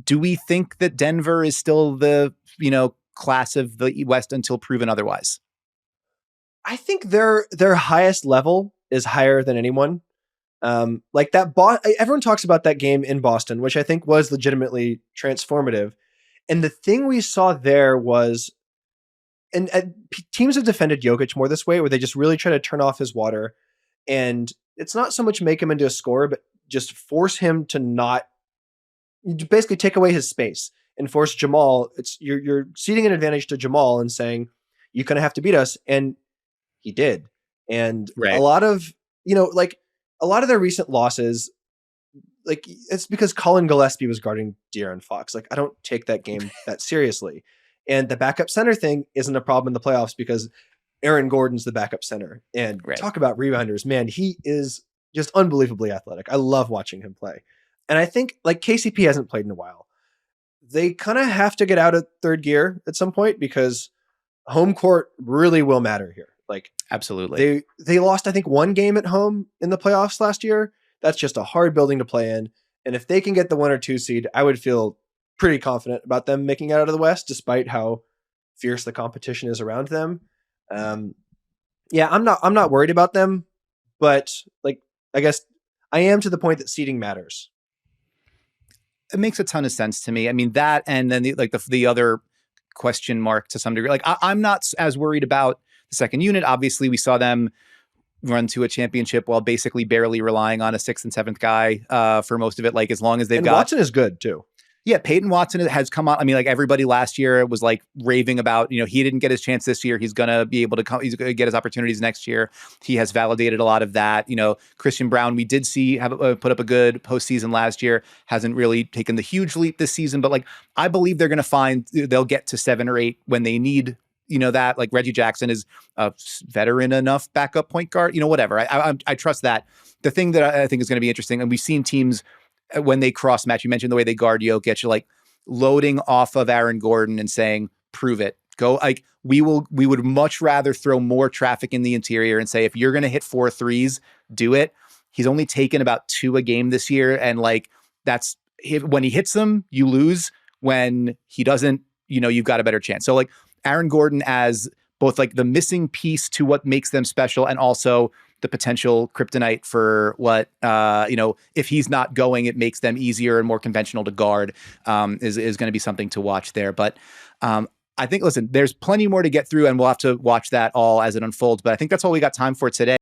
do we think that Denver is still the, class of the West until proven otherwise? I think their highest level is higher than anyone. Like that, everyone talks about that game in Boston, which I think was legitimately transformative. And the thing we saw there was, and teams have defended Jokic more this way, where they just really try to turn off his water. And it's not so much make him into a scorer, but just force him to not, basically take away his space and force Jamal. You're ceding an advantage to Jamal and saying, you kind of have to beat us. And he did. And Right. a lot of their recent losses, like, it's because Colin Gillespie was guarding De'Aaron Fox. Like, I don't take that game that seriously. And the backup center thing isn't a problem in the playoffs because Aaron Gordon's the backup center. And talk about rebounders, man, he is just unbelievably athletic. I love watching him play. And I think, like, KCP hasn't played in a while. They kind of have to get out of third gear at some point because home court really will matter here. Like, absolutely. They lost, I think, one game at home in the playoffs last year. That's just a hard building to play in. And if they can get the 1 or 2 seed, I would feel pretty confident about them making it out of the West, despite how fierce the competition is around them. Yeah, I'm not worried about them, but, like, I guess I am to the point that seeding matters. It makes a ton of sense to me. I mean, that, and then the other question mark to some degree, like I'm not as worried about the second unit. Obviously, we saw them run to a championship while basically barely relying on a 6th and 7th guy for most of it. Like, as long as they've got Watson is good too. Yeah, Peyton Watson has come on. I mean, like, everybody last year was like raving about, he didn't get his chance this year. He's going to be able to come. He's going to get his opportunities next year. He has validated a lot of that. Christian Brown, we did see put up a good postseason last year. Hasn't really taken the huge leap this season, but, like, I believe they'll get to 7 or 8 when they need, that. Like, Reggie Jackson is a veteran enough backup point guard, whatever. I trust that. The thing that I think is going to be interesting, and we've seen teams when they cross match, you mentioned the way they guard Jokic, like loading off of Aaron Gordon and saying, prove it. Go, like, we would much rather throw more traffic in the interior and say, if you're going to hit 4 threes, do it. He's only taken about 2 a game this year. And, like, when he hits them, you lose. When he doesn't, you've got a better chance. So, like, Aaron Gordon as both, like, the missing piece to what makes them special and also the potential kryptonite for what, if he's not going, it makes them easier and more conventional to guard, is going to be something to watch there. But I think, listen, there's plenty more to get through, and we'll have to watch that all as it unfolds. But I think that's all we got time for today.